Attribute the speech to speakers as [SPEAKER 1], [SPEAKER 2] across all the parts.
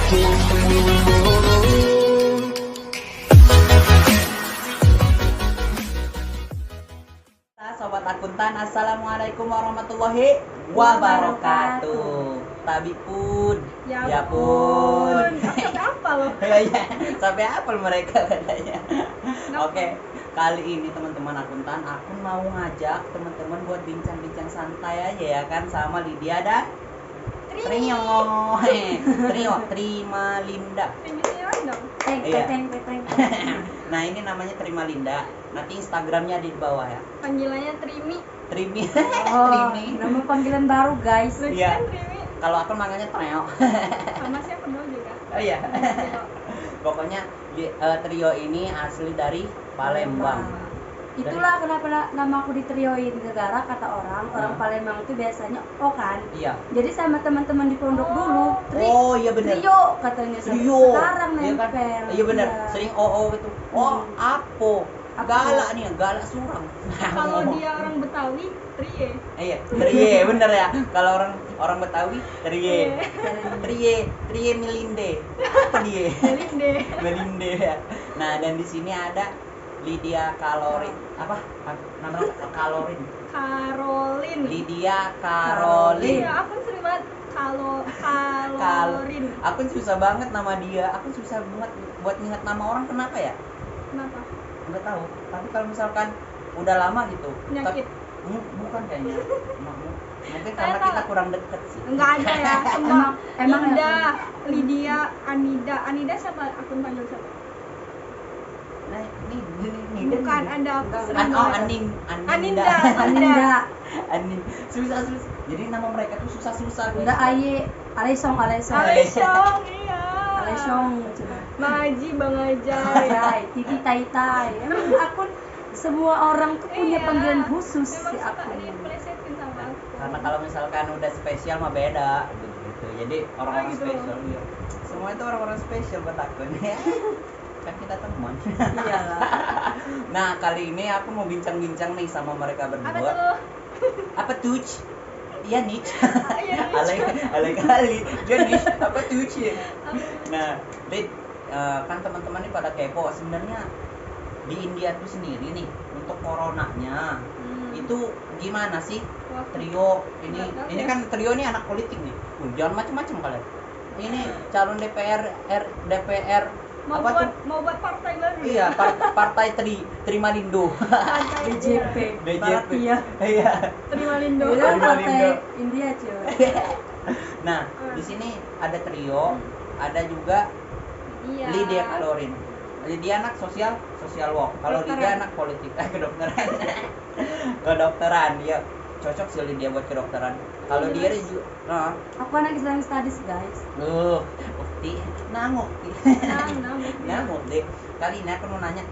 [SPEAKER 1] Sobat akuntan, assalamualaikum warahmatullahi wabarakatuh. Tabi pun,
[SPEAKER 2] Ya pun. Sampai apa loh?
[SPEAKER 1] Ya, sampai apa mereka katanya. Oke, kali ini teman-teman akuntan, aku mau ngajak teman-teman buat bincang-bincang santai aja ya kan sama Lydia dan Trio. Terima Linda. Iya. Nah, ini namanya Terima Linda. Nanti Instagramnya di bawah ya.
[SPEAKER 2] Panggilannya Trimi.
[SPEAKER 1] Trimi.
[SPEAKER 3] Oh,
[SPEAKER 1] Trimi.
[SPEAKER 3] nama panggilan baru guys.
[SPEAKER 2] Lucu
[SPEAKER 1] Iya.
[SPEAKER 2] kan Trimi?
[SPEAKER 1] Kalau aku manggilnya Trio.
[SPEAKER 2] Sama siapa dulu juga.
[SPEAKER 1] Oh iya. Pokoknya Trio ini asli dari Palembang.
[SPEAKER 3] Itulah kenapa nama aku ditrioin, gara-gara kata orang Palembang itu biasanya O kan.
[SPEAKER 1] Iya.
[SPEAKER 3] Jadi sama teman-teman di pondok dulu,
[SPEAKER 1] Oh iya benar.
[SPEAKER 3] trio katanya.
[SPEAKER 1] Trio.
[SPEAKER 3] Sekarang
[SPEAKER 1] Iya kan?
[SPEAKER 3] nempel.
[SPEAKER 1] Iya benar.
[SPEAKER 3] Iya.
[SPEAKER 1] Sering OO gitu. Oh, Apo. Galak nih, galak suram.
[SPEAKER 2] Kalau dia orang Betawi, Trie.
[SPEAKER 1] Iya, Trie bener ya. Kalau orang Betawi, Trie. Trie Melinde. Apa dia?
[SPEAKER 2] Melinde.
[SPEAKER 1] Melinde ya. Nah, dan di sini ada Lydia Kalorin. Apa? Namanya Kalorin.
[SPEAKER 2] Karolin.
[SPEAKER 1] Lydia Karolin.
[SPEAKER 2] Iya, aku sering banget Kalorin.
[SPEAKER 1] Aku susah banget nama dia. Aku susah banget buat ingat nama orang, kenapa ya?
[SPEAKER 2] Kenapa?
[SPEAKER 1] Enggak tahu. Tapi kalau misalkan udah lama gitu.
[SPEAKER 2] Penyakit.
[SPEAKER 1] Bukan kayaknya. Mungkin karena kita kurang deket sih.
[SPEAKER 2] Enggak ada ya. Semua
[SPEAKER 3] Emang
[SPEAKER 2] Linda, Lydia, Anida. Anida siapa akun panggil siapa?
[SPEAKER 1] Nah, ini
[SPEAKER 2] Bukan, ada aku sering
[SPEAKER 1] Oh,
[SPEAKER 2] banget.
[SPEAKER 1] Aninda.
[SPEAKER 3] Aninda.
[SPEAKER 1] Anin. Susah. Jadi nama mereka tuh susah-susah. guys.
[SPEAKER 3] Udah Aye, Alesong.
[SPEAKER 2] Alesong, iya.
[SPEAKER 3] Alesong.
[SPEAKER 2] Bang Haji, Bang Ajay.
[SPEAKER 3] Ayai, Titi Tai. Emang akun semua orang tuh punya
[SPEAKER 2] Iya.
[SPEAKER 3] panggilan khusus
[SPEAKER 2] Memang
[SPEAKER 3] si
[SPEAKER 2] suka
[SPEAKER 3] akun.
[SPEAKER 2] diplesetin sama aku.
[SPEAKER 1] Karena kalau misalkan udah spesial mah beda gitu. Jadi orang-orang
[SPEAKER 2] gitu.
[SPEAKER 1] spesial iya. Semua itu orang-orang spesial buat aku nih. Kan kita teman.
[SPEAKER 3] Iyalah.
[SPEAKER 1] Nah, kali ini aku mau bincang-bincang nih sama mereka
[SPEAKER 2] Apa
[SPEAKER 1] berdua.
[SPEAKER 2] tuh?
[SPEAKER 1] Apa tuh? Iya nih.
[SPEAKER 2] Iya, Nich.
[SPEAKER 1] Alay kali. Dia nih apa tuh? Nah, Lid, kan teman-teman ini pada kepo sebenarnya di India tuh sendiri nih untuk coronanya itu gimana sih?
[SPEAKER 2] Wah.
[SPEAKER 1] Trio ini
[SPEAKER 2] Nggak tahu
[SPEAKER 1] ini
[SPEAKER 2] ya.
[SPEAKER 1] kan Trio ini anak politik nih. Jangan macam-macam kalian. Ini calon DPR
[SPEAKER 2] Mau
[SPEAKER 1] apa tuh?
[SPEAKER 2] buat partai baru.
[SPEAKER 1] Iya, partai Terima Lindo.
[SPEAKER 3] BJP.
[SPEAKER 1] BJP.
[SPEAKER 3] Iya.
[SPEAKER 1] Iya.
[SPEAKER 2] Terima Lindo.
[SPEAKER 3] Itu
[SPEAKER 1] Terima
[SPEAKER 3] partai
[SPEAKER 1] Lindo.
[SPEAKER 3] India cuy.
[SPEAKER 1] Nah, di sini ada Trio, ada juga
[SPEAKER 2] Iya.
[SPEAKER 1] Lydia Kalorin. Lydia anak sosial work. Kalau
[SPEAKER 2] Kedokteran.
[SPEAKER 1] Lydia anak politik, kedokteran. Kedokteran, ya cocok sih Lydia buat kedokteran. Kalau dia juga,
[SPEAKER 3] Aku anak Islamic Studies guys.
[SPEAKER 1] ukti, nanguk, nanguk deh. Kali ini aku mau nanya,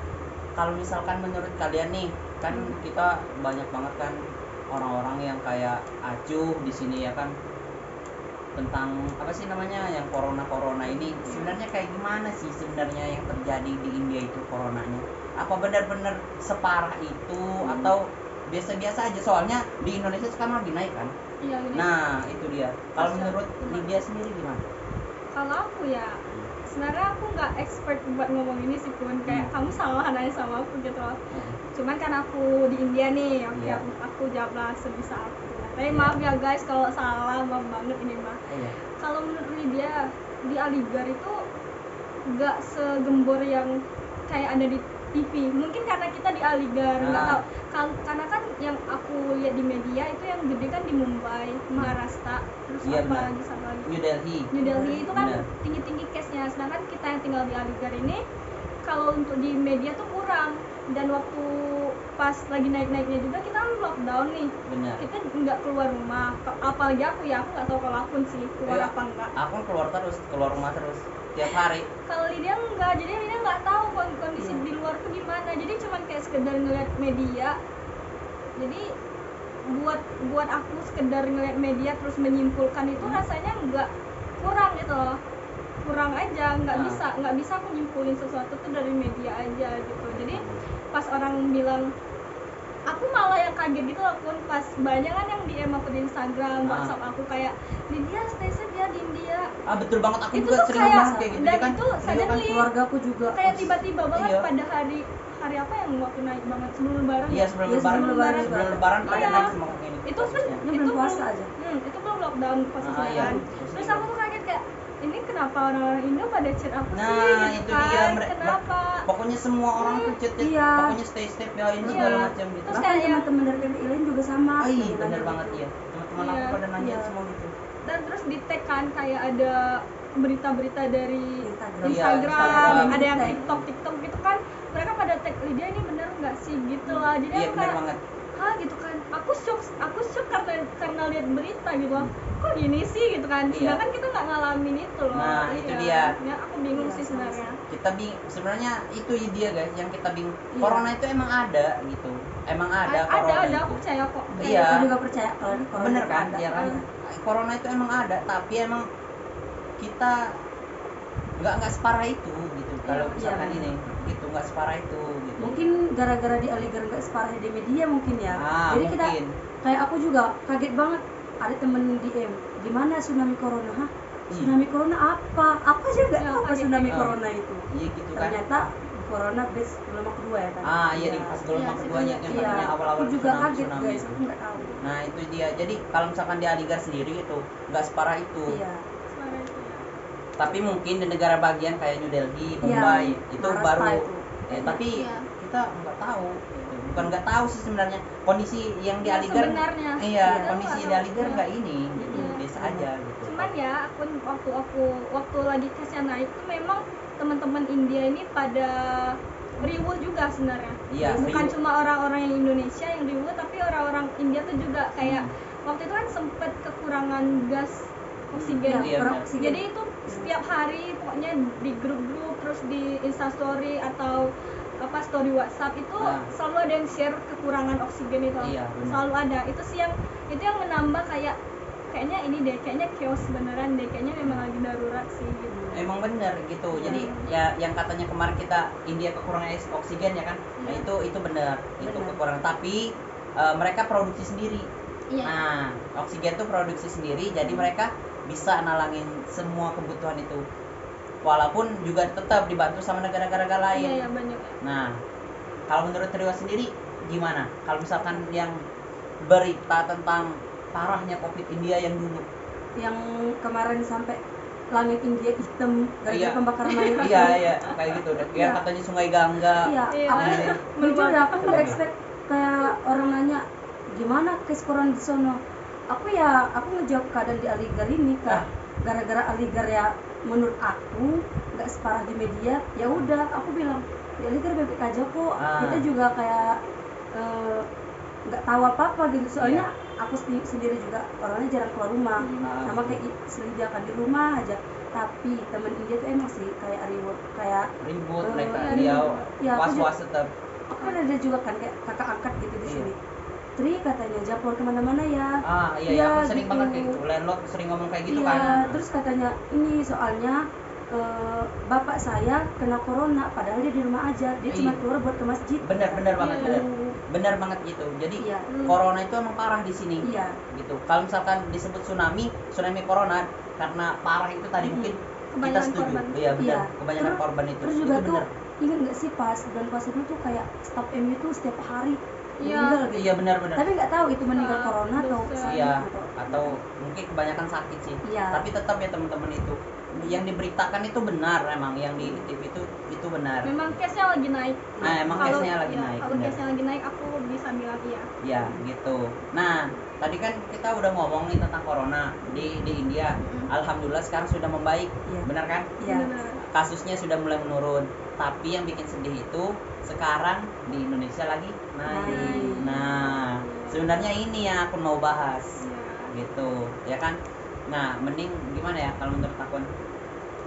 [SPEAKER 1] kalau misalkan menurut kalian nih, kan kita banyak banget kan orang-orang yang kayak acuh di sini ya kan, tentang apa sih namanya yang corona ini sebenarnya kayak gimana sih sebenarnya yang terjadi di India itu coronanya? Apa benar-benar separah itu atau biasa-biasa aja? Soalnya di Indonesia sekarang lagi naik kan.
[SPEAKER 2] Iya, ini.
[SPEAKER 1] Nah, itu dia. Kalau
[SPEAKER 2] Pasca
[SPEAKER 1] menurut
[SPEAKER 2] corona.
[SPEAKER 1] Lydia sendiri gimana?
[SPEAKER 2] Kalau aku ya, sebenarnya aku nggak expert buat ngomong ini sih, pun kayak kamu salahan aja sama aku gitu loh. Cuman kan aku di India nih, oke,
[SPEAKER 1] Iya.
[SPEAKER 2] aku jawablah sebisa aku. Tapi maaf ya guys kalau salah, maaf banget ini mah.
[SPEAKER 1] Iya.
[SPEAKER 2] Kalau menurut Lydia di Aligarh itu nggak segembor yang kayak ada di TV. Mungkin karena kita di Aligarh, nggak tahu. Karena kan yang aku lihat di media itu yang gede kan di Mumbai, Maharashtra, terus
[SPEAKER 1] Iya,
[SPEAKER 2] apa
[SPEAKER 1] benar.
[SPEAKER 2] lagi sama lagi.
[SPEAKER 1] New Delhi.
[SPEAKER 2] New Delhi itu kan
[SPEAKER 1] Benar.
[SPEAKER 2] tinggi-tinggi case-nya, sedangkan kita yang tinggal di Aligarh ini kalau untuk di media tuh kurang. Dan waktu pas lagi naik-naiknya juga kita kan lockdown nih,
[SPEAKER 1] Benar.
[SPEAKER 2] kita nggak keluar rumah. Apalagi aku nggak tahu kalau aku sih keluar
[SPEAKER 1] Iya.
[SPEAKER 2] apa enggak.
[SPEAKER 1] Aku keluar rumah terus tiap hari.
[SPEAKER 2] Kalau Lydia enggak, jadi Lydia nggak tahu kondisi
[SPEAKER 1] Iya.
[SPEAKER 2] di luar tuh gimana. Jadi cuman kayak sekedar ngeliat media. Jadi buat aku sekedar ngeliat media terus menyimpulkan itu rasanya nggak, kurang gitu loh, kurang aja, nggak bisa aku nyimpulin sesuatu tuh dari media aja gitu. Jadi pas orang bilang aku malah yang kaget gitu akun pas banyak kan yang DM aku di Instagram, WhatsApp aku kayak Lydia stay safe ya di India.
[SPEAKER 1] Betul banget, aku
[SPEAKER 2] Itu
[SPEAKER 1] juga
[SPEAKER 2] tuh
[SPEAKER 1] sering
[SPEAKER 2] kayak,
[SPEAKER 1] bahas kayak gitu
[SPEAKER 2] dan
[SPEAKER 1] ya kan.
[SPEAKER 2] itu
[SPEAKER 1] Iya kan?
[SPEAKER 2] suddenly
[SPEAKER 3] keluarga aku juga
[SPEAKER 2] kayak tiba-tiba banget
[SPEAKER 1] Iya.
[SPEAKER 2] pada hari apa yang waktu naik banget sebelum lebaran.
[SPEAKER 1] Iya, sebelum
[SPEAKER 3] Iya,
[SPEAKER 1] lebaran.
[SPEAKER 3] sebelum lebaran.
[SPEAKER 1] Sebelum lebaran pada
[SPEAKER 2] Iya.
[SPEAKER 1] naik semua kayak gitu.
[SPEAKER 2] Itu
[SPEAKER 1] kasusnya.
[SPEAKER 3] Ini belum puasa aja.
[SPEAKER 2] Itu belum lockdown posisinya
[SPEAKER 1] Iya.
[SPEAKER 2] kan. Terus aku tuh kaget kayak ini kenapa orang-orang Indo pada chat aku sih
[SPEAKER 1] Nah,
[SPEAKER 2] gitu
[SPEAKER 1] itu
[SPEAKER 2] kan?
[SPEAKER 1] dia
[SPEAKER 2] Kenapa?
[SPEAKER 1] Pokoknya semua orang tuh chat
[SPEAKER 3] Iya.
[SPEAKER 1] pokoknya stay ya ini
[SPEAKER 2] Iya.
[SPEAKER 1] segala macam gitu.
[SPEAKER 2] Terus
[SPEAKER 3] Bahkan
[SPEAKER 2] kayak
[SPEAKER 3] teman-teman dari PPI lain juga sama.
[SPEAKER 1] Iya,
[SPEAKER 3] Nanya
[SPEAKER 1] bener
[SPEAKER 3] gitu.
[SPEAKER 1] banget ya. Teman-teman aku
[SPEAKER 2] Iya.
[SPEAKER 1] pada nanya
[SPEAKER 3] Iya.
[SPEAKER 1] semua gitu.
[SPEAKER 2] Dan terus di tag kan kayak ada berita-berita dari
[SPEAKER 3] Instagram.
[SPEAKER 1] Iya,
[SPEAKER 2] Instagram,
[SPEAKER 1] Instagram.
[SPEAKER 2] ada yang
[SPEAKER 3] Tag.
[SPEAKER 2] TikTok gitu kan. Mereka pada tag Lydia ini bener nggak sih gitu lah. Jadi
[SPEAKER 1] Iya,
[SPEAKER 2] aku
[SPEAKER 1] bener
[SPEAKER 2] kayak
[SPEAKER 1] banget.
[SPEAKER 2] hah gitu kan. Aku shock karena lihat berita gitu loh. Kok gini sih gitu kan.
[SPEAKER 1] Iya.
[SPEAKER 2] Sedangkan kita nggak ngalamin itu loh.
[SPEAKER 1] Nah, itu
[SPEAKER 2] Iya.
[SPEAKER 1] dia.
[SPEAKER 2] Ya, aku bingung
[SPEAKER 3] Iya,
[SPEAKER 2] sih sebenarnya.
[SPEAKER 1] Kita sebenarnya itu dia guys yang kita bingung.
[SPEAKER 3] Iya.
[SPEAKER 1] Corona itu emang ada gitu. Emang ada corona
[SPEAKER 2] Ada,
[SPEAKER 1] itu.
[SPEAKER 2] aku percaya kok.
[SPEAKER 1] Iya.
[SPEAKER 3] Aku juga percaya kalau corona
[SPEAKER 1] Bener
[SPEAKER 3] itu
[SPEAKER 1] kan?
[SPEAKER 3] ada.
[SPEAKER 1] Ya kan? Corona itu emang ada, tapi emang kita nggak separah itu gitu. Kalau
[SPEAKER 3] Iya,
[SPEAKER 1] misalkan
[SPEAKER 3] bener.
[SPEAKER 1] ini gitu nggak separah itu gitu.
[SPEAKER 3] Mungkin gara-gara di Aligar nggak separah di media mungkin ya. Jadi kita
[SPEAKER 1] Mungkin.
[SPEAKER 3] kayak aku juga kaget banget ada temen DM gimana tsunami corona. Hah, tsunami corona apa aja nggak
[SPEAKER 2] Ya,
[SPEAKER 3] tahu apa
[SPEAKER 2] kaget.
[SPEAKER 3] tsunami
[SPEAKER 1] Ah.
[SPEAKER 3] corona itu.
[SPEAKER 1] Iya gitu kan.
[SPEAKER 3] Ternyata corona base gelombang kedua ya kan.
[SPEAKER 1] Iya di pas gelombang
[SPEAKER 2] Iya,
[SPEAKER 1] keduanya yang
[SPEAKER 3] Iya,
[SPEAKER 1] katanya awal-awal
[SPEAKER 3] aku juga kaget
[SPEAKER 1] tsunami
[SPEAKER 3] guys,
[SPEAKER 1] itu.
[SPEAKER 3] aku nggak tahu.
[SPEAKER 1] Nah itu dia. Jadi kalau misalkan di Aligar sendiri itu nggak separah itu.
[SPEAKER 3] Iya.
[SPEAKER 2] Suara itu ya.
[SPEAKER 1] Tapi mungkin di negara bagian kayak New Delhi,
[SPEAKER 3] Iya,
[SPEAKER 1] Mumbai itu
[SPEAKER 3] Maharashtra
[SPEAKER 1] baru.
[SPEAKER 3] itu.
[SPEAKER 1] Tapi
[SPEAKER 2] Iya.
[SPEAKER 1] kita nggak tahu. Gitu. Bukan nggak tahu sih sebenarnya kondisi yang di
[SPEAKER 2] Yang
[SPEAKER 1] Aligar.
[SPEAKER 2] sebenarnya.
[SPEAKER 1] Iya,
[SPEAKER 3] Iya.
[SPEAKER 1] kondisi di Aligar nggak ini, gitu,
[SPEAKER 2] Iya.
[SPEAKER 1] biasa aja gitu.
[SPEAKER 2] Cuman ya waktu lagi case-nya naik tuh memang teman-teman India ini pada riuh juga sebenarnya.
[SPEAKER 1] Iya,
[SPEAKER 2] Bukan
[SPEAKER 1] riuh.
[SPEAKER 2] cuma orang-orang yang Indonesia yang riuh, tapi orang-orang India tuh juga kayak
[SPEAKER 1] Hmm.
[SPEAKER 2] waktu itu kan sempet kekurangan gas oksigen.
[SPEAKER 1] Iya,
[SPEAKER 3] kurang
[SPEAKER 1] benar.
[SPEAKER 3] oksigen.
[SPEAKER 2] Jadi itu setiap hari pokoknya di grup-grup terus di Instastory atau apa story WhatsApp itu
[SPEAKER 1] Nah.
[SPEAKER 2] selalu ada yang share kekurangan oksigen itu.
[SPEAKER 1] Iya, benar.
[SPEAKER 2] Selalu ada. Itu yang menambah kayaknya ini deh, kayaknya chaos beneran deh, kayaknya memang lagi darurat sih gitu.
[SPEAKER 1] Emang bener gitu. Jadi ya yang katanya kemarin kita India kekurangan oksigen ya kan. Nah,
[SPEAKER 2] Iya.
[SPEAKER 1] itu benar. Itu
[SPEAKER 3] Benar.
[SPEAKER 1] kekurangan tapi mereka produksi sendiri.
[SPEAKER 2] Iya.
[SPEAKER 1] Nah, oksigen tuh produksi sendiri jadi mereka bisa nalangin semua kebutuhan itu. Walaupun juga tetap dibantu sama negara-negara lain.
[SPEAKER 2] Iya, banyak.
[SPEAKER 1] Nah, kalau menurut Rio sendiri gimana? Kalau misalkan yang berita tentang parahnya Covid India yang dulu.
[SPEAKER 3] Yang kemarin sampai langit India hitam gara-gara
[SPEAKER 1] Iya.
[SPEAKER 3] pembakaran mayat.
[SPEAKER 1] Iya, kayak gitu deh. Yang
[SPEAKER 3] Iya.
[SPEAKER 1] katanya Sungai Gangga.
[SPEAKER 3] Iya,
[SPEAKER 2] Iya.
[SPEAKER 3] aku
[SPEAKER 1] Iya.
[SPEAKER 3] jujur ya, aku nggak expect kayak orang nanya gimana case corona di sono. Aku ngejawab keadaan di Aligar ini
[SPEAKER 1] Ah.
[SPEAKER 3] gara-gara Aligar ya menurut aku nggak separah di media. Ya udah, aku bilang di Aligar baik-baik aja kok.
[SPEAKER 1] Ah.
[SPEAKER 3] Kita juga kayak nggak tahu apa-apa gitu. Soalnya aku sendiri juga orangnya jarang keluar rumah.
[SPEAKER 1] Ah.
[SPEAKER 3] Sama kayak selidiakan di rumah aja. Tapi temen India tuh emang sih kayak ribut, kayak
[SPEAKER 1] Ribut
[SPEAKER 3] Oh,
[SPEAKER 1] mereka
[SPEAKER 3] iya,
[SPEAKER 1] dia
[SPEAKER 3] ribut. Iya, aku
[SPEAKER 1] was-was tetap.
[SPEAKER 3] aku kan ada juga kan kayak kakak angkat gitu di
[SPEAKER 1] Iya.
[SPEAKER 3] sini. Tri katanya jangan keluar kemana-mana ya.
[SPEAKER 1] Iya,
[SPEAKER 3] Iya,
[SPEAKER 1] aku sering
[SPEAKER 3] gitu.
[SPEAKER 1] banget kayak gitu. Landlord sering ngomong kayak gitu
[SPEAKER 3] Iya,
[SPEAKER 1] kan.
[SPEAKER 3] terus katanya ini soalnya bapak saya kena corona padahal dia di rumah aja. Dia cuma
[SPEAKER 1] Iya.
[SPEAKER 3] keluar buat ke masjid.
[SPEAKER 1] Benar banget,
[SPEAKER 2] Iya.
[SPEAKER 1] benar banget gitu. Jadi
[SPEAKER 3] Iya.
[SPEAKER 1] corona itu emang parah di sini.
[SPEAKER 3] Iya.
[SPEAKER 1] Gitu. Kalau misalkan disebut tsunami corona karena parah itu tadi
[SPEAKER 3] Mm-hmm.
[SPEAKER 1] mungkin kita
[SPEAKER 2] Kebanyakan
[SPEAKER 1] setuju.
[SPEAKER 2] korban.
[SPEAKER 1] Iya benar,
[SPEAKER 3] Iya.
[SPEAKER 1] kebanyakan
[SPEAKER 3] Terus-
[SPEAKER 1] korban itu.
[SPEAKER 3] Terus juga
[SPEAKER 1] Itu
[SPEAKER 3] tuh
[SPEAKER 1] benar.
[SPEAKER 3] ingat nggak sih pas bulan puasa dulu tuh kayak staf MU tuh setiap hari
[SPEAKER 2] Iya.
[SPEAKER 3] meninggal gitu.
[SPEAKER 1] Iya benar.
[SPEAKER 3] Tapi nggak tahu itu meninggal
[SPEAKER 2] Ah,
[SPEAKER 3] corona atau
[SPEAKER 2] dosa.
[SPEAKER 3] sakit
[SPEAKER 1] Iya,
[SPEAKER 3] atau
[SPEAKER 1] atau mungkin kebanyakan sakit sih.
[SPEAKER 3] Iya.
[SPEAKER 1] Tapi tetap ya teman-teman itu yang diberitakan itu benar emang yang di TV itu benar.
[SPEAKER 2] Memang case-nya lagi naik.
[SPEAKER 1] Nah, emang
[SPEAKER 2] Kalau-
[SPEAKER 1] case-nya lagi
[SPEAKER 2] ya,
[SPEAKER 1] naik,
[SPEAKER 2] Kalau
[SPEAKER 1] benar.
[SPEAKER 2] case-nya lagi naik aku bisa bilang iya.
[SPEAKER 1] Ya gitu. Nah tadi kan kita udah ngomong nih tentang corona di India. Alhamdulillah sekarang sudah membaik,
[SPEAKER 3] Iya.
[SPEAKER 1] benar kan?
[SPEAKER 3] Iya.
[SPEAKER 2] Benar.
[SPEAKER 1] Kasusnya sudah mulai menurun. Tapi yang bikin sedih itu sekarang di Indonesia lagi naik.
[SPEAKER 3] Naik.
[SPEAKER 1] Nah sebenarnya ini yang aku mau bahas,
[SPEAKER 2] Iya.
[SPEAKER 1] gitu, ya kan? Nah mending gimana ya kalau menurut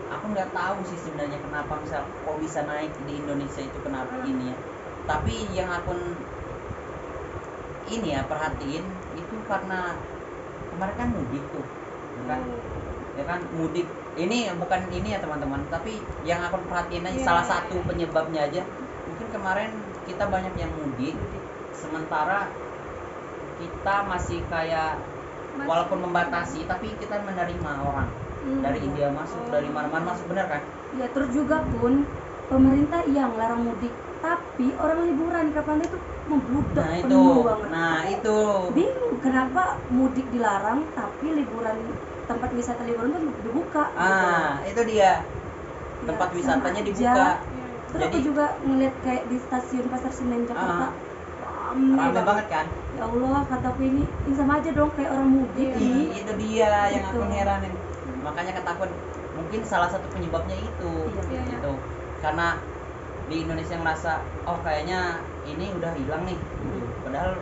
[SPEAKER 1] aku nggak tahu sih sebenarnya kenapa misal kok bisa naik di Indonesia itu kenapa ini ya. Tapi yang aku ini ya perhatiin itu karena kemarin kan mudik tuh, ya kan? Ya kan mudik ini bukan ini ya teman-teman, tapi yang aku perhatiin aja
[SPEAKER 2] Iya.
[SPEAKER 1] salah satu penyebabnya aja mungkin kemarin kita banyak yang mudik sementara kita masih kayak walaupun membatasi tapi kita menerima orang dari India masuk, dari mana-mana masuk, benar kan?
[SPEAKER 3] Ya terus juga pun pemerintah yang larang mudik, tapi orang liburan kapan itu membludak penuh banget.
[SPEAKER 1] Nah itu
[SPEAKER 3] bingung kenapa mudik dilarang tapi liburan tempat wisata liburan tuh dibuka.
[SPEAKER 1] Itu dia tempat wisatanya dibuka.
[SPEAKER 3] Terus aku juga ngeliat kayak di stasiun Pasar Senen Jakarta
[SPEAKER 1] rame banget kan?
[SPEAKER 3] Ya Allah, kataku ini sama aja dong kayak orang mudik ini.
[SPEAKER 1] Itu dia yang aku heranin. Makanya katakan mungkin salah satu penyebabnya itu gitu. Karena di Indonesia ngerasa oh kayaknya ini udah hilang nih. Padahal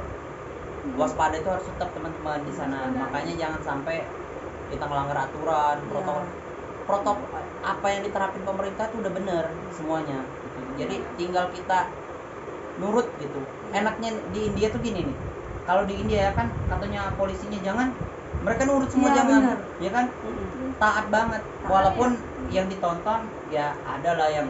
[SPEAKER 1] waspada itu harus tetap teman-teman di sana. Makanya jangan sampai kita melanggar aturan, protokol apa yang diterapin pemerintah itu udah bener semuanya gitu. Jadi tinggal kita nurut gitu. Enaknya di India tuh gini nih. Kalau di India ya kan katanya polisinya jangan, mereka nurut semua jangan. Ya kan? Taat banget. Walaupun yang ditonton ya adalah yang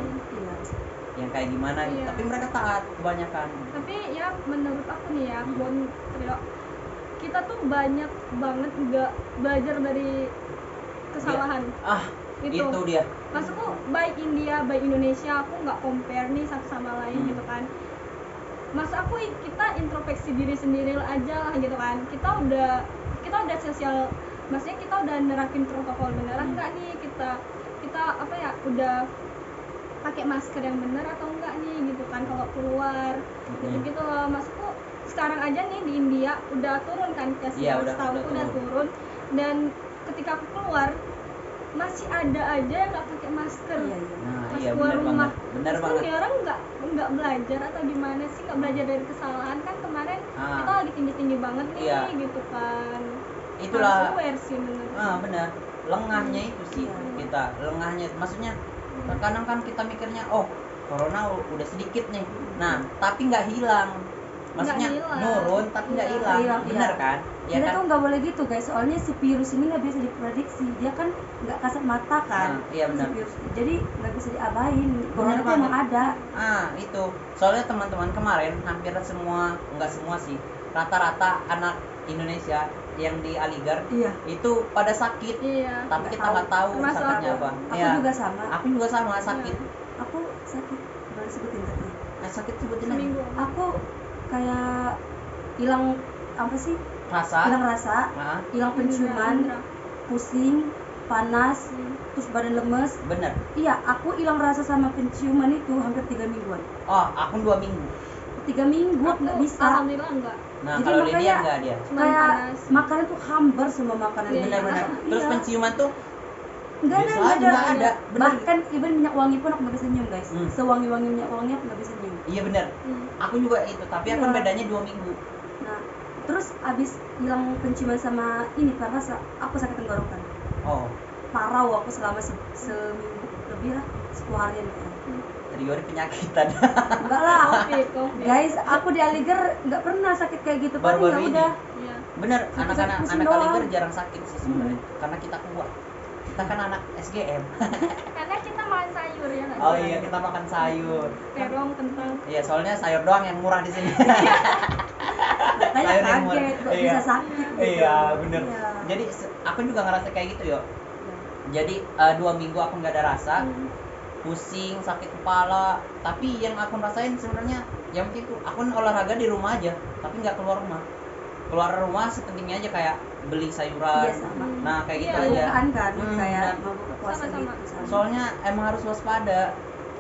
[SPEAKER 1] kayak gimana gitu. Tapi mereka taat kebanyakan.
[SPEAKER 2] Tapi ya menurut aku nih ya, Bon Trio, kita tuh banyak banget nggak belajar dari kesalahan.
[SPEAKER 1] Itu dia.
[SPEAKER 2] Maksudku baik India, baik Indonesia, aku nggak compare nih satu sama lain gitu kan. Maksud aku kita introspeksi diri sendiri aja lah gitu kan. Kita udah sosial, maksudnya kita udah nerapin protokol beneran nggak nih, kita apa ya, udah pakai masker yang bener atau enggak nih gitu kan kalau keluar gitu loh. Maksudku sekarang aja nih di India udah turun kan tesnya, udah turun, dan ketika aku keluar masih ada aja yang nggak pakai masker pas keluar rumah.
[SPEAKER 1] Bener banget.
[SPEAKER 2] Dia orang nggak belajar atau gimana sih, nggak belajar dari kesalahan kan. Kemarin kita lagi tinggi banget nih gitu kan.
[SPEAKER 1] Itulah
[SPEAKER 2] versi
[SPEAKER 1] benar, lengahnya itu sih kita, lengahnya maksudnya kadang kan kita mikirnya oh corona udah sedikit nih, nah tapi nggak hilang, maksudnya nurun tapi nggak hilang, benar kan?
[SPEAKER 3] Ya kita tuh nggak boleh gitu guys, soalnya si virus ini nggak bisa diprediksi, dia kan nggak kasat mata kan.
[SPEAKER 1] Iya benar.
[SPEAKER 3] Si virus, jadi nggak bisa diabain. Corona itu emang ada.
[SPEAKER 1] Itu soalnya teman-teman kemarin hampir semua, nggak semua sih, rata-rata anak Indonesia yang di Aligar itu pada sakit, tapi kita nggak tahu sakitnya apa. Aku juga sama sakit.
[SPEAKER 3] Aku sakit, baru sebutin tadi.
[SPEAKER 1] Sakit sebutin aja.
[SPEAKER 3] Aku kayak hilang apa sih? Hilang rasa, hilang penciuman, pusing, panas, terus badan lemes.
[SPEAKER 1] Bener.
[SPEAKER 3] Iya, aku hilang rasa sama penciuman itu hampir 3 mingguan.
[SPEAKER 1] Aku 2 minggu.
[SPEAKER 3] 3 minggu nggak bisa.
[SPEAKER 2] Alhamdulillah enggak.
[SPEAKER 1] Nah, kalau Lydia enggak dia.
[SPEAKER 3] Kayak makanan tuh hambar semua makanan.
[SPEAKER 1] Benar-benar. Terus penciuman tuh
[SPEAKER 3] enggak ada.
[SPEAKER 1] Bener.
[SPEAKER 3] Bahkan even minyak wangi pun aku nggak bisa nyium guys. Sewangi-wangi minyak wangi aku nggak bisa nyium.
[SPEAKER 1] Iya benar. Aku juga itu, tapi akan bedanya 2 minggu.
[SPEAKER 3] Nah, terus abis hilang penciuman sama ini rasa, aku sakit tenggorokan. Parah aku selama seminggu lebih lah, 10 harian kayaknya.
[SPEAKER 1] Rio penyakitan.
[SPEAKER 3] Enggak lah, guys, aku di Aligar nggak pernah sakit kayak gitu.
[SPEAKER 1] Baru-baru ini.
[SPEAKER 3] Udah.
[SPEAKER 1] Bener, anak Aligar jarang sakit sih sebenarnya, karena kita kuat. Kita kan anak SGM.
[SPEAKER 2] Karena kita makan sayur ya nggak?
[SPEAKER 1] Iya, kita makan sayur.
[SPEAKER 2] Terong, kentang.
[SPEAKER 1] Iya, soalnya sayur doang yang murah di sini.
[SPEAKER 3] Sayur yang murah. Bisa sakit.
[SPEAKER 1] Iya, bener. Jadi aku juga ngerasa kayak gitu yo. Jadi 2 minggu aku nggak ada rasa. Pusing, sakit kepala, tapi yang aku rasain sebenarnya yang penting tuh aku olahraga di rumah aja, tapi nggak keluar rumah. Keluar rumah sepentingnya aja kayak beli sayuran. Nah kayak gitu aja.
[SPEAKER 3] Kayak mau buka puasa gitu.
[SPEAKER 1] Soalnya emang harus waspada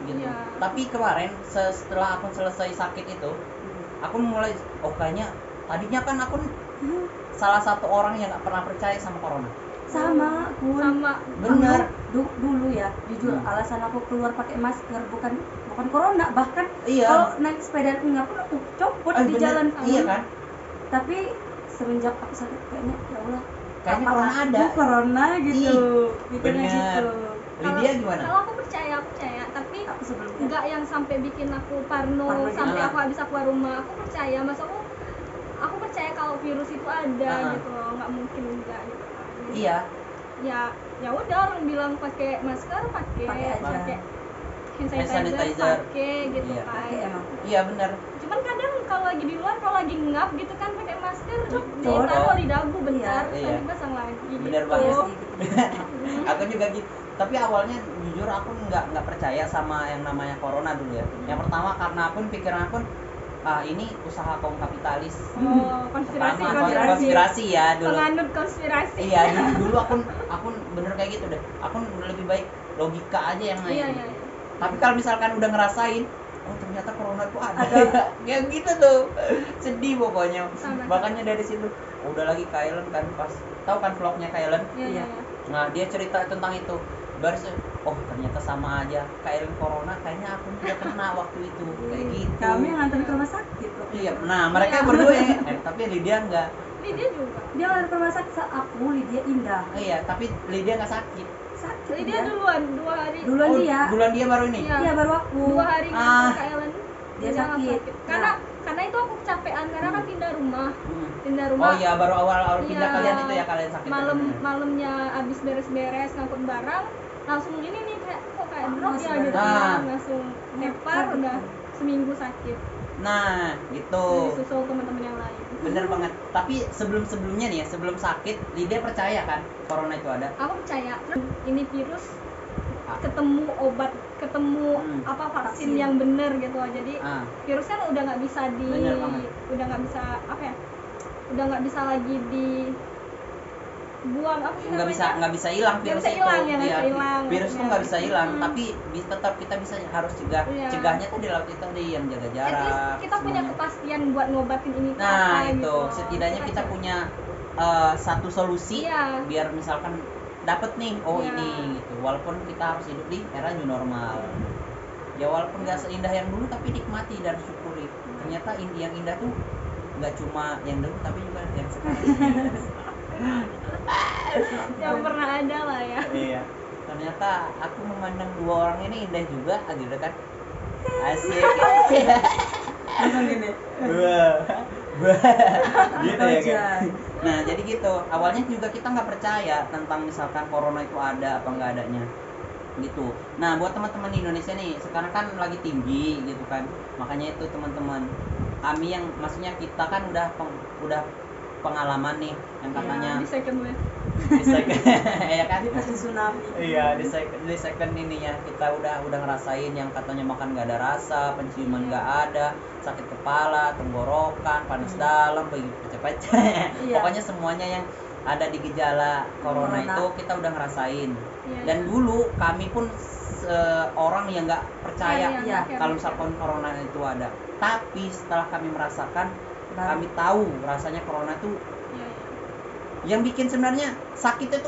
[SPEAKER 1] gitu. Tapi kemarin setelah aku selesai sakit itu, aku mulai kayaknya tadinya kan aku salah satu orang yang nggak pernah percaya sama corona.
[SPEAKER 3] Sama
[SPEAKER 1] bener
[SPEAKER 3] dulu ya jujur alasan aku keluar pakai masker bukan corona, bahkan kalau naik sepeda nggak pun aku copot di jalan
[SPEAKER 1] kan,
[SPEAKER 3] tapi semenjak aku sakit kayaknya ya Allah
[SPEAKER 1] kayaknya corona ada
[SPEAKER 3] gitu.
[SPEAKER 1] Bener. Lydia gimana?
[SPEAKER 2] Kalau aku percaya, tapi
[SPEAKER 3] aku sebelumnya
[SPEAKER 2] nggak yang sampai bikin aku parno sampai aku habis keluar rumah. Aku percaya, aku percaya kalau virus itu ada gitu loh, nggak mungkin enggak gitu.
[SPEAKER 1] Iya.
[SPEAKER 2] Ya udah, orang bilang pakai masker, pakai hand sanitizer, pakai gitu kan.
[SPEAKER 3] Pakai emang.
[SPEAKER 1] Iya benar.
[SPEAKER 2] Cuman kadang kalau lagi di luar, kalau lagi ngap gitu kan pakai masker,
[SPEAKER 1] Betul.
[SPEAKER 2] ditaruh di dagu bentar,
[SPEAKER 1] Iya.
[SPEAKER 2] nanti pasang lagi.
[SPEAKER 1] Bener
[SPEAKER 2] gitu.
[SPEAKER 1] banget
[SPEAKER 3] sih, gitu.
[SPEAKER 1] Aku juga gitu, tapi awalnya jujur aku nggak percaya sama yang namanya corona dulu ya. Yang pertama karena pikiran aku ini usaha kaum kapitalis.
[SPEAKER 2] Oh, konspirasi,
[SPEAKER 1] Pertama, konspirasi ya dulu.
[SPEAKER 2] Penganut konspirasi.
[SPEAKER 1] Iya, dulu aku bener kayak gitu deh. Aku lebih baik logika aja yang main.
[SPEAKER 2] Iya.
[SPEAKER 1] Tapi kalau misalkan udah ngerasain, oh ternyata corona tuh ada. Kayak gitu tuh. Sedih pokoknya.
[SPEAKER 2] Sama.
[SPEAKER 1] Makanya dari situ udah lagi Kailen kan pas tahu kan vlognya Kailen.
[SPEAKER 2] Iya.
[SPEAKER 1] Nah, dia cerita tentang itu. Baru oh ternyata sama aja Kailen corona, kayaknya aku juga kena waktu itu. Kayak gitu.
[SPEAKER 3] Kami yang nganterin ke rumah sakit loh.
[SPEAKER 1] Iya, nah mereka berdua ya. Tapi Lydia enggak.
[SPEAKER 2] Lydia juga.
[SPEAKER 3] Dia nganterin ke rumah sakit aku, Lydia Indah.
[SPEAKER 1] Iya, tapi Lydia enggak sakit.
[SPEAKER 3] Sakit
[SPEAKER 2] Lydia duluan 2 hari.
[SPEAKER 3] Duluan dia.
[SPEAKER 1] Duluan dia baru ini.
[SPEAKER 2] Iya.
[SPEAKER 3] Iya, baru aku.
[SPEAKER 2] 2 hari
[SPEAKER 1] Ah.
[SPEAKER 2] ke Ellen.
[SPEAKER 3] Dia sakit.
[SPEAKER 2] Karena itu aku kecapean karena kan pindah rumah.
[SPEAKER 1] Hmm.
[SPEAKER 2] Pindah rumah.
[SPEAKER 1] Oh iya, baru awal pindah
[SPEAKER 2] Iya.
[SPEAKER 1] kalian itu ya kalian sakit.
[SPEAKER 2] Malamnya abis beres-beres ngangkut barang, langsung ini nih kok kayak drop ya gitu.
[SPEAKER 1] Ah.
[SPEAKER 2] Langsung tepar udah seminggu sakit.
[SPEAKER 1] Nah, gitu.
[SPEAKER 2] Disusul teman-teman yang lain.
[SPEAKER 1] Bener banget. Tapi sebelumnya nih ya, sebelum sakit, Lydia percaya kan corona itu ada?
[SPEAKER 2] Aku percaya ini virus ketemu obat, ketemu vaksin yang bener gitu. Jadi virusnya udah nggak bisa udah nggak bisa lagi dibuang, apa sih namanya?
[SPEAKER 1] nggak bisa hilang virus
[SPEAKER 2] Nggak bisa
[SPEAKER 1] itu.
[SPEAKER 2] hilang, ya, nggak bisa hilang.
[SPEAKER 1] Virus tuh
[SPEAKER 2] Ya.
[SPEAKER 1] nggak bisa hilang, tapi tetap kita harus cegah.
[SPEAKER 2] Iya.
[SPEAKER 1] Cegahnya tuh dilakukan itu yang jaga
[SPEAKER 2] At
[SPEAKER 1] jarak.
[SPEAKER 2] least kita punya
[SPEAKER 1] semuanya.
[SPEAKER 2] kepastian buat ngobatin ini
[SPEAKER 1] Nah,
[SPEAKER 2] apa
[SPEAKER 1] itu
[SPEAKER 2] gitu.
[SPEAKER 1] setidaknya kita punya satu solusi
[SPEAKER 2] Iya.
[SPEAKER 1] biar misalkan dapet nih
[SPEAKER 2] Iya.
[SPEAKER 1] ini gitu. Walaupun kita harus hidup di era new normal. Ya walaupun nggak seindah yang dulu tapi nikmati dan syukuri. Ternyata yang indah tuh nggak cuma yang dulu tapi juga yang sekarang.
[SPEAKER 2] yang pernah ada lah ya.
[SPEAKER 1] Iya. Ternyata aku memandang 2 orang ini indah juga gitu kan. Asik.
[SPEAKER 3] Langsung gini.
[SPEAKER 1] Gitu ya kan. Nah jadi gitu, awalnya juga kita nggak percaya tentang misalkan corona itu ada apa nggak adanya gitu. Nah buat teman-teman di Indonesia nih sekarang kan lagi tinggi gitu kan, makanya itu teman-teman kami yang maksudnya kita kan udah pengalaman nih yang katanya
[SPEAKER 2] Di second wave.
[SPEAKER 1] di second ya kan
[SPEAKER 3] Di tsunami.
[SPEAKER 1] iya di second ini ya kita udah ngerasain yang katanya makan nggak ada rasa, penciuman nggak ada, sakit kepala, tenggorokan, panas dalam, pecah-pecah.
[SPEAKER 3] Iya.
[SPEAKER 1] Pokoknya semuanya yang ada di gejala corona itu kita udah ngerasain.
[SPEAKER 2] Iya.
[SPEAKER 1] Dan dulu kami pun orang yang nggak percaya
[SPEAKER 3] Iya.
[SPEAKER 1] kalau misalkan corona itu ada. Tapi setelah kami merasakan,
[SPEAKER 3] Baru.
[SPEAKER 1] kami tahu rasanya corona itu
[SPEAKER 2] Iya.
[SPEAKER 1] yang bikin sebenarnya sakit itu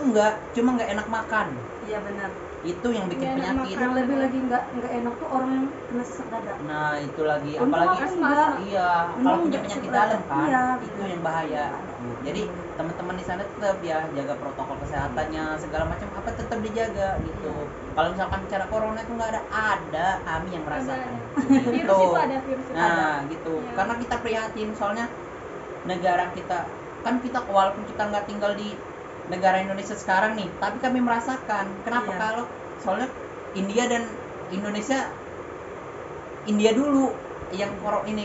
[SPEAKER 1] cuma nggak enak makan.
[SPEAKER 3] Iya benar.
[SPEAKER 1] Itu yang bikin
[SPEAKER 2] Nggak enak
[SPEAKER 1] penyakit.
[SPEAKER 2] makan.
[SPEAKER 3] Yang lebih lagi nggak enak tuh orang yang kena sesak dada.
[SPEAKER 1] Nah itu lagi
[SPEAKER 3] Untung
[SPEAKER 1] apalagi
[SPEAKER 3] aku enggak.
[SPEAKER 1] iya
[SPEAKER 3] Untung
[SPEAKER 1] kalau punya
[SPEAKER 3] enggak
[SPEAKER 1] penyakit
[SPEAKER 3] sebelah.
[SPEAKER 1] dalam kan
[SPEAKER 3] Iya,
[SPEAKER 1] itu
[SPEAKER 3] benar.
[SPEAKER 1] yang bahaya. Jadi teman-teman di sana tetap ya jaga protokol kesehatannya segala macam apa tetap dijaga gitu. Kalau misalkan cara corona itu nggak ada kami yang merasakan.
[SPEAKER 2] Virus
[SPEAKER 1] Gitu.
[SPEAKER 2] itu ada, virus itu ada.
[SPEAKER 1] Nah gitu
[SPEAKER 2] Iya.
[SPEAKER 1] karena kita prihatin soalnya negara kita kan kita walaupun kita nggak tinggal di negara Indonesia sekarang nih tapi kami merasakan kenapa
[SPEAKER 3] Iya.
[SPEAKER 1] kalau soalnya India dan Indonesia dulu yang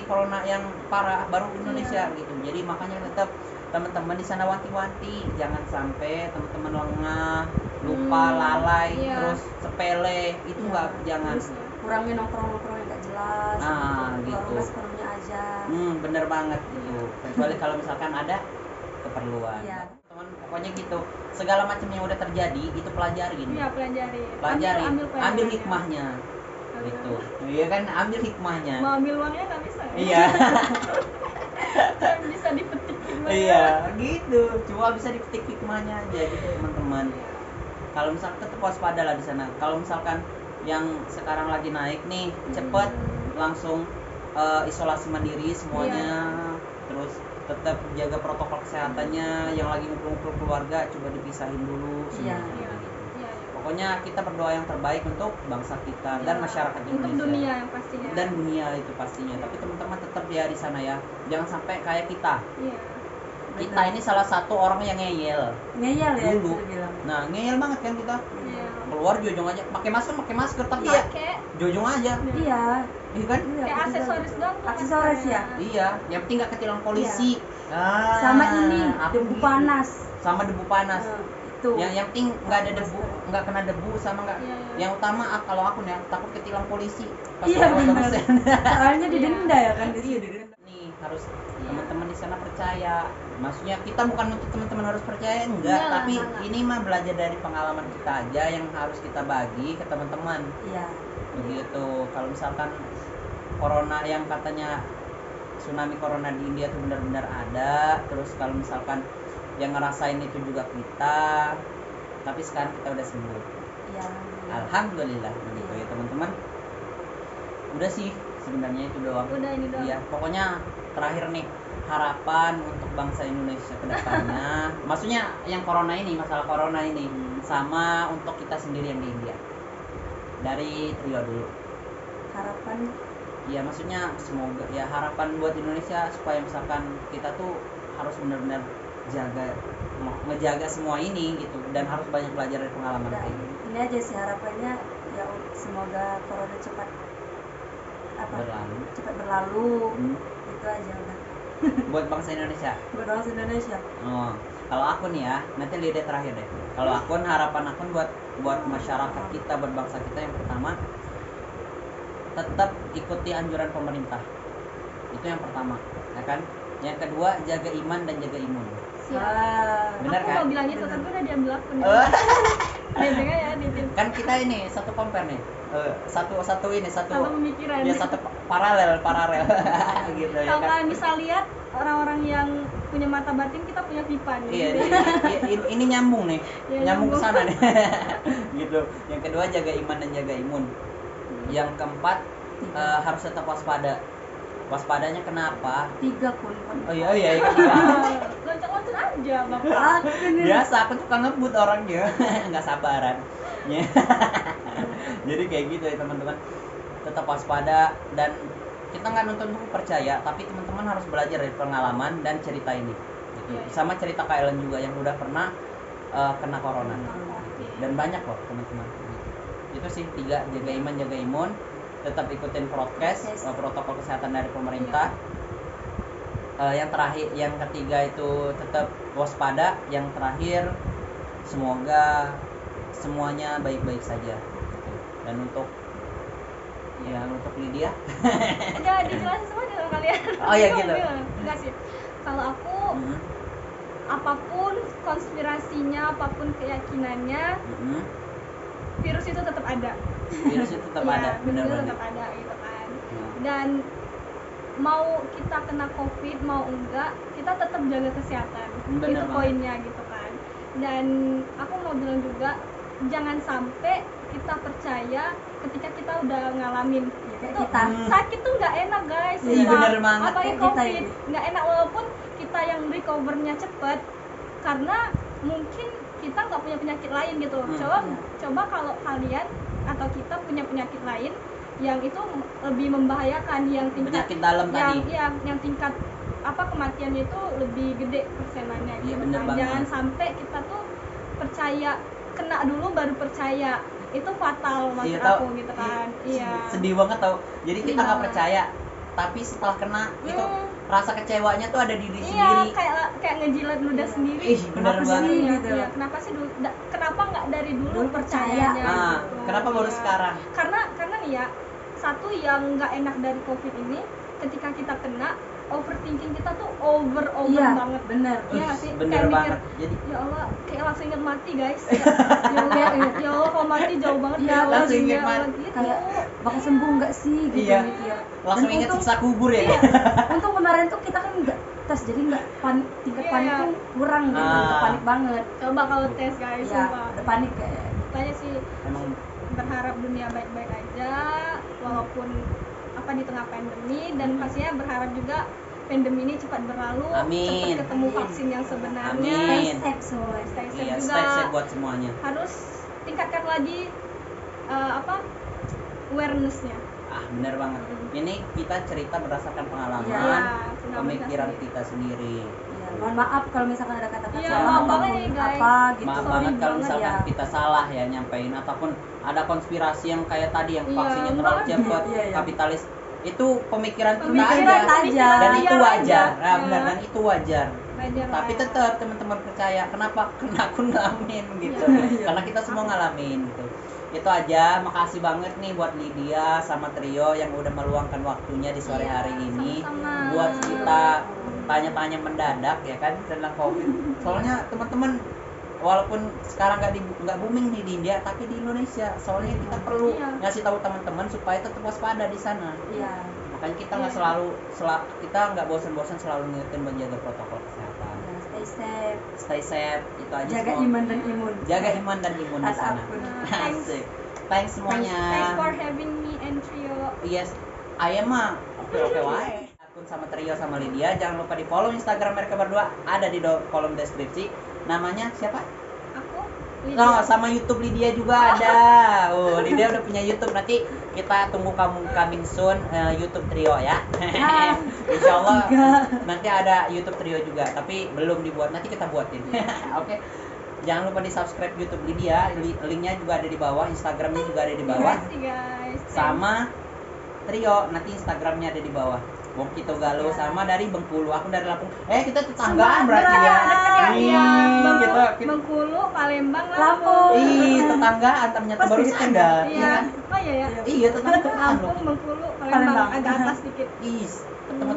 [SPEAKER 1] corona yang parah baru Indonesia gitu. Jadi makanya tetap teman-teman di sana wanti-wanti jangan sampai teman-teman lengah, lupa, lalai,
[SPEAKER 2] iya.
[SPEAKER 1] terus sepele itu
[SPEAKER 3] Iya.
[SPEAKER 1] nggak jangan.
[SPEAKER 3] Terus kurangin nongkrong-nongkrong yang nggak jelas.
[SPEAKER 1] Gitu.
[SPEAKER 3] Keluar sepenuhnya aja.
[SPEAKER 1] Bener banget gitu. Kecuali kalau misalkan ada keperluan.
[SPEAKER 3] Iya.
[SPEAKER 1] Teman pokoknya gitu. Segala macam yang udah terjadi itu pelajarin.
[SPEAKER 2] Iya, pelajari.
[SPEAKER 1] Pelajarin. Ambil
[SPEAKER 2] pelajarannya.
[SPEAKER 1] hikmahnya.
[SPEAKER 2] Ambil
[SPEAKER 1] Gitu. Iya kan ambil hikmahnya.
[SPEAKER 2] Mau ambil uangnya nggak bisa. Ya?
[SPEAKER 1] Iya.
[SPEAKER 2] Bisa dipetik gimana?
[SPEAKER 1] Iya, gitu. Cuma bisa dipetik hikmahnya aja gitu, teman-teman.
[SPEAKER 2] Iya.
[SPEAKER 1] Kalau misalkan tetap waspada lah di sana. Kalau misalkan yang sekarang lagi naik nih, cepet langsung isolasi mandiri semuanya. Terus tetap jaga protokol kesehatannya. Yang lagi ngumpul-ngumpul keluarga coba dipisahin dulu
[SPEAKER 3] Iya.
[SPEAKER 1] semuanya.
[SPEAKER 2] Iya.
[SPEAKER 1] Pokoknya kita berdoa yang terbaik untuk bangsa kita dan
[SPEAKER 2] Iya.
[SPEAKER 1] masyarakat
[SPEAKER 2] Untuk
[SPEAKER 1] Indonesia.
[SPEAKER 2] dunia yang pastinya.
[SPEAKER 1] Dan dunia itu pastinya. Tapi teman-teman tetap ya di sana ya. Jangan sampai kayak kita.
[SPEAKER 2] Iya.
[SPEAKER 1] Kita ini salah satu orang yang ngeyel.
[SPEAKER 3] Ngeyel ya
[SPEAKER 1] Dulu.
[SPEAKER 3] bisa dibilang.
[SPEAKER 1] Nah, ngeyel banget kan kita.
[SPEAKER 2] Iya.
[SPEAKER 1] keluar jojong aja, pakai masker tapi ya jojong aja.
[SPEAKER 3] Iya
[SPEAKER 1] kan
[SPEAKER 2] kayak aksesoris doang tuh,
[SPEAKER 3] aksesoris ya.
[SPEAKER 1] Iya, yang penting nggak ketilang polisi.
[SPEAKER 3] Sama ini debu panas.
[SPEAKER 1] Sama debu panas.
[SPEAKER 3] Itu.
[SPEAKER 1] Yang penting nggak ada debu, nggak kena debu sama nggak. Yang utama kalau aku nih takut ketilang polisi.
[SPEAKER 3] Iya benar. Soalnya didenda ya kan.
[SPEAKER 1] Iya didenda. Nih harus teman-teman di sana percaya. Maksudnya kita bukan untuk teman-teman harus percaya enggak, tapi ini mah belajar dari pengalaman kita aja yang harus kita bagi ke teman-teman.
[SPEAKER 3] Iya.
[SPEAKER 1] Begitu. Kalau misalkan corona yang katanya tsunami corona di India itu benar-benar ada, terus kalau misalkan yang ngerasain itu juga kita, tapi sekarang kita udah sembuh.
[SPEAKER 3] Iya.
[SPEAKER 1] Alhamdulillah begitu ya teman-teman. Udah sih sebenarnya itu doang.
[SPEAKER 2] Udah ini doang.
[SPEAKER 1] Iya, pokoknya terakhir nih harapan untuk bangsa Indonesia ke depannya. Maksudnya yang corona ini, masalah corona ini sama untuk kita sendiri yang di India. Dari Trio dulu.
[SPEAKER 3] Harapan
[SPEAKER 1] Ya maksudnya semoga ya harapan buat Indonesia supaya misalkan kita tuh harus benar-benar ngejaga semua ini gitu, dan harus banyak belajar dari pengalaman ini.
[SPEAKER 3] Ini aja sih harapannya ya, semoga corona cepat berlalu. Itu aja udah.
[SPEAKER 1] Buat bangsa Indonesia.
[SPEAKER 3] Buat bangsa Indonesia.
[SPEAKER 1] Oh, kalau aku nih ya, nanti lihat terakhir deh. Kalau akun harapan akun buat masyarakat kita, buat bangsa kita, yang pertama tetap ikuti anjuran pemerintah. Itu yang pertama, ya kan? Yang kedua, jaga iman dan jaga imun. Benar
[SPEAKER 2] aku
[SPEAKER 1] kan?
[SPEAKER 2] mau bilang itu, tapi udah diambil akun. Dengar ya, Titin.
[SPEAKER 1] Kan kita ini satu compare nih. Satu
[SPEAKER 2] pemikiran.
[SPEAKER 1] Ya satu paralel gitu ya
[SPEAKER 2] kalau
[SPEAKER 1] kan.
[SPEAKER 2] kalian bisa lihat orang-orang yang punya mata batin, kita punya pipa nih.
[SPEAKER 1] Iya, ini nyambung nih. Nyambung ke sana nih. Gitu. Yang kedua, jaga iman dan jaga imun. Yang keempat, harus tetap waspada. Waspadanya kenapa?
[SPEAKER 3] 3 kun.
[SPEAKER 1] Oh iya kan 3.
[SPEAKER 2] Loncat-loncat aja Bapak.
[SPEAKER 1] Biasa aku suka ngebut orangnya. Nggak sabaran. Jadi kayak gitu ya teman-teman. Tetap waspada, dan kita nggak nuntut percaya, tapi teman-teman harus belajar dari pengalaman dan cerita ini. Gitu. Sama cerita Kak Ellen juga yang udah pernah kena corona. Dan banyak loh teman-teman. Itu sih 3, jaga iman, jaga imun, tetap ikutin protokol kesehatan dari pemerintah. Yang terakhir, yang ketiga itu tetap waspada. Yang terakhir, semoga semuanya baik-baik saja. Dan untuk Lydia,
[SPEAKER 2] udah dijelasin semua sama kalian.
[SPEAKER 1] Oh ya gitu.
[SPEAKER 2] Enggak sih. Kalau aku apapun konspirasinya, apapun keyakinannya, virus itu tetap ada.
[SPEAKER 1] Virus itu tetap ada, benar-benar
[SPEAKER 2] tetap ada gitu kan. Dan mau kita kena COVID mau enggak, kita tetap jaga kesehatan. Itu poinnya gitu kan. Dan aku mau bilang juga, jangan sampai kita percaya ketika kita udah ngalamin itu sakit tuh nggak enak guys.
[SPEAKER 1] Iya bener banget.
[SPEAKER 2] Apalagi COVID nggak enak, walaupun kita yang recovernya cepet, karena mungkin kita nggak punya penyakit lain gitu. Coba kalau kalian atau kita punya penyakit lain yang itu lebih membahayakan, yang tingkat
[SPEAKER 1] penyakit dalam
[SPEAKER 2] yang tingkat kematiannya itu lebih gede persenannya gitu. Jangan sampai kita tuh percaya, kena dulu baru percaya, itu fatal maksud aku gitu kan.
[SPEAKER 1] Sedih banget tau. Jadi kita nggak percaya, tapi setelah kena itu rasa kecewanya tuh ada di diri sendiri.
[SPEAKER 2] Kayak ngejilat ludah sendiri.
[SPEAKER 1] Bener banget
[SPEAKER 2] gitu. Kenapa sih kenapa nggak dari dulu percayanya gitu.
[SPEAKER 1] Kenapa baru sekarang?
[SPEAKER 2] Karena nih ya, satu yang nggak enak dari COVID ini, ketika kita kena, overthinking kita tuh over banget.
[SPEAKER 3] Bener.
[SPEAKER 2] Iya sih.
[SPEAKER 1] Bener banget.
[SPEAKER 2] Jadi ya Allah, kayak langsung inget mati guys. Ya Allah, kalau mati jauh banget.
[SPEAKER 1] Ya langsung inget mati.
[SPEAKER 2] Gitu.
[SPEAKER 3] Kayak bakal sembuh nggak sih gitu.
[SPEAKER 1] Iya. Langsung inget siksa kubur ya.
[SPEAKER 3] Untung kemarin tuh kita kan nggak tes, jadi nggak panik, tingkat panik tuh kurang gitu. Nggak panik banget.
[SPEAKER 2] Coba kalau tes guys.
[SPEAKER 3] Iya. Udah panik kayak.
[SPEAKER 2] Tanya sih.
[SPEAKER 1] Emang
[SPEAKER 2] berharap dunia baik-baik aja walaupun di tengah pandemi, dan pastinya berharap juga pandemi ini cepat berlalu, cepat ketemu vaksin yang sebenarnya. Stay safe juga.
[SPEAKER 1] Stay safe buat semuanya.
[SPEAKER 2] Harus tingkatkan lagi awareness-nya.
[SPEAKER 1] Benar banget. Ini kita cerita berdasarkan pengalaman, pemikiran kita sendiri.
[SPEAKER 3] mohon maaf kalau misalkan ada kata-kata
[SPEAKER 2] Iya,
[SPEAKER 3] salah
[SPEAKER 2] maaf banget
[SPEAKER 3] ataupun
[SPEAKER 2] nih, guys.
[SPEAKER 3] apa gitu.
[SPEAKER 1] Maaf
[SPEAKER 2] Sorry
[SPEAKER 1] banget kalau
[SPEAKER 2] banget
[SPEAKER 1] misalkan
[SPEAKER 3] ya.
[SPEAKER 1] kita salah ya nyampein, ataupun ada konspirasi yang kayak tadi yang
[SPEAKER 2] Iya,
[SPEAKER 1] vaksinnya
[SPEAKER 2] enggak
[SPEAKER 1] terlalu
[SPEAKER 2] kan?
[SPEAKER 1] cepat,
[SPEAKER 3] Iya, iya.
[SPEAKER 1] kapitalis. Itu pemikiran kita
[SPEAKER 3] Pemikiran
[SPEAKER 1] aja.
[SPEAKER 3] aja.
[SPEAKER 1] Dan itu
[SPEAKER 2] Wajar
[SPEAKER 1] wajar.
[SPEAKER 2] aja.
[SPEAKER 1] Nah, benar,
[SPEAKER 2] Ya.
[SPEAKER 1] dan itu wajar.
[SPEAKER 2] Wajar lah
[SPEAKER 1] Tapi
[SPEAKER 2] ya.
[SPEAKER 1] tetap teman-teman percaya, kenapa? Karena aku ngalamin gitu.
[SPEAKER 3] Iya.
[SPEAKER 1] Karena kita semua ngalamin gitu. Itu aja, makasih banget nih buat Lydia sama Trio yang udah meluangkan waktunya di sore
[SPEAKER 2] Iya,
[SPEAKER 1] hari ini
[SPEAKER 2] sama-sama.
[SPEAKER 1] buat kita tanya-tanya mendadak ya kan tentang COVID. Soalnya teman-teman, walaupun sekarang nggak booming nih di India, tapi di Indonesia soalnya kita perlu
[SPEAKER 2] Iya.
[SPEAKER 1] ngasih tahu teman-teman supaya tetap waspada di sana.
[SPEAKER 3] Iya.
[SPEAKER 1] Makanya kita nggak
[SPEAKER 2] Iya.
[SPEAKER 1] kita nggak bosan-bosan selalu ngingetin menjaga protokol kesehatan.
[SPEAKER 3] Ya, stay safe.
[SPEAKER 1] Stay safe, itu aja.
[SPEAKER 3] Jaga
[SPEAKER 1] semua.
[SPEAKER 3] iman dan imun.
[SPEAKER 1] Jaga iman dan imun di sana.
[SPEAKER 3] Apapun.
[SPEAKER 2] Thanks.
[SPEAKER 1] Asik. Thanks semuanya.
[SPEAKER 2] Thanks for having me and Trio.
[SPEAKER 1] Yes, ayam mah oke wae. Akun sama Trio sama Lydia, jangan lupa di follow Instagram mereka berdua, ada di kolom deskripsi. Namanya siapa?
[SPEAKER 2] Aku
[SPEAKER 1] Oh,
[SPEAKER 2] Lydia.
[SPEAKER 1] sama YouTube Lydia juga ada. Oh, Lydia udah punya YouTube, nanti kita tunggu kamu coming soon YouTube Trio ya.
[SPEAKER 3] Ah,
[SPEAKER 1] Insya Allah
[SPEAKER 3] enggak.
[SPEAKER 1] nanti ada YouTube Trio juga, tapi belum dibuat, nanti kita buatin. Oke. Jangan lupa di subscribe YouTube Lydia, linknya juga ada di bawah, Instagramnya juga ada di bawah.
[SPEAKER 2] Terima kasih guys.
[SPEAKER 1] Sama Trio, nanti Instagramnya ada di bawah. Bokito Galuh sama dari Bengkulu, aku dari Lampung. Kita tetanggaan berarti ya.
[SPEAKER 2] Iya,
[SPEAKER 1] Kita
[SPEAKER 2] Bengkulu, Palembang,
[SPEAKER 3] Lampung.
[SPEAKER 1] tetanggaan, ternyata
[SPEAKER 3] Pas
[SPEAKER 1] baru
[SPEAKER 3] gitu.
[SPEAKER 1] sadar.
[SPEAKER 2] Iya. Oh iya ya.
[SPEAKER 1] Iya, tetanggaan
[SPEAKER 2] Lampung,
[SPEAKER 1] loh.
[SPEAKER 2] Bengkulu,
[SPEAKER 3] Palembang.
[SPEAKER 2] Palembang, agak atas dikit.
[SPEAKER 1] Ketemu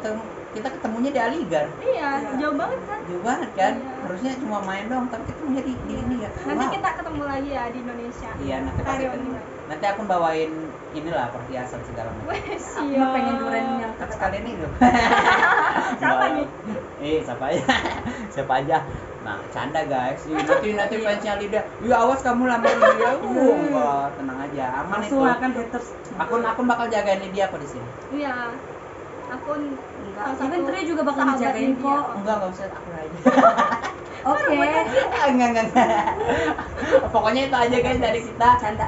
[SPEAKER 1] kita ketemunya di Aligar.
[SPEAKER 2] Iya,
[SPEAKER 3] Iya.
[SPEAKER 2] jauh banget kan.
[SPEAKER 1] Jauh banget kan?
[SPEAKER 2] Iya.
[SPEAKER 1] Harusnya cuma main dong, tapi ketemunya di ini ya.
[SPEAKER 2] Nanti
[SPEAKER 1] Wow.
[SPEAKER 2] kita ketemu lagi ya di Indonesia.
[SPEAKER 1] Iya, nanti pasti
[SPEAKER 2] Karyawan
[SPEAKER 1] ketemu.
[SPEAKER 2] juga.
[SPEAKER 1] Nanti aku bawain inilah perhiasan segala macam.
[SPEAKER 2] Weh,
[SPEAKER 3] Aku
[SPEAKER 2] siap.
[SPEAKER 3] mah pengen durian yang
[SPEAKER 1] Kan sekalian ini loh.
[SPEAKER 2] Siapa nih?
[SPEAKER 1] Siapa aja? Siapa aja? Nah, canda guys. Nanti fansnya Lydia. Awas kamu lamar Lydia. Enggak, tenang aja. Aman itu.
[SPEAKER 3] langsung akan haters.
[SPEAKER 1] Akun bakal jagain Lydia kok di sini.
[SPEAKER 2] Iya. Akun
[SPEAKER 3] Enggak.
[SPEAKER 2] salah
[SPEAKER 3] Even
[SPEAKER 2] satu
[SPEAKER 3] Tri juga bakal
[SPEAKER 2] sahabat
[SPEAKER 3] dijagain
[SPEAKER 2] Lydia.
[SPEAKER 3] kok.
[SPEAKER 1] Enggak usah aku aja.
[SPEAKER 3] Oke.
[SPEAKER 1] Enggak. Pokoknya itu aja guys dari kita.
[SPEAKER 3] Canda.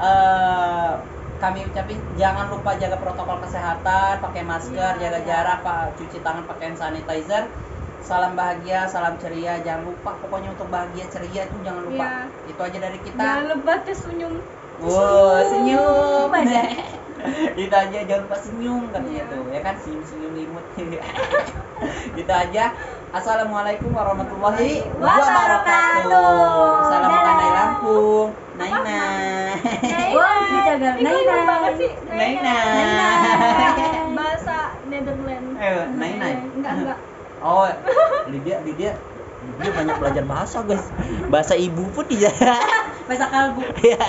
[SPEAKER 1] Kami ucapin jangan lupa jaga protokol kesehatan, pakai masker,
[SPEAKER 2] Iya,
[SPEAKER 1] jaga
[SPEAKER 2] iya.
[SPEAKER 1] jarak, cuci tangan pakai hand sanitizer. Salam bahagia, salam ceria. Jangan lupa pokoknya untuk bahagia ceria itu jangan lupa.
[SPEAKER 2] Iya.
[SPEAKER 1] Itu aja dari kita.
[SPEAKER 2] Jangan lupa tersenyum.
[SPEAKER 1] Wow, senyum.
[SPEAKER 3] Ada.
[SPEAKER 1] Itu aja, jangan lupa senyum katanya
[SPEAKER 2] Iya.
[SPEAKER 1] tuh. Ya kan senyum limut. Gitu aja. Assalamualaikum warahmatullahi wabarakatuh. Salam makan dari Lampung. Naina.
[SPEAKER 3] Wah, dijaga.
[SPEAKER 2] Ini kok ingat banget sih?
[SPEAKER 1] Naina.
[SPEAKER 2] Bahasa Netherlands.
[SPEAKER 1] Naina.
[SPEAKER 2] Enggak.
[SPEAKER 1] Oh, Lydia banyak belajar bahasa guys. Bahasa ibu pun dia.
[SPEAKER 3] Bahasa kalbu.
[SPEAKER 1] Iya.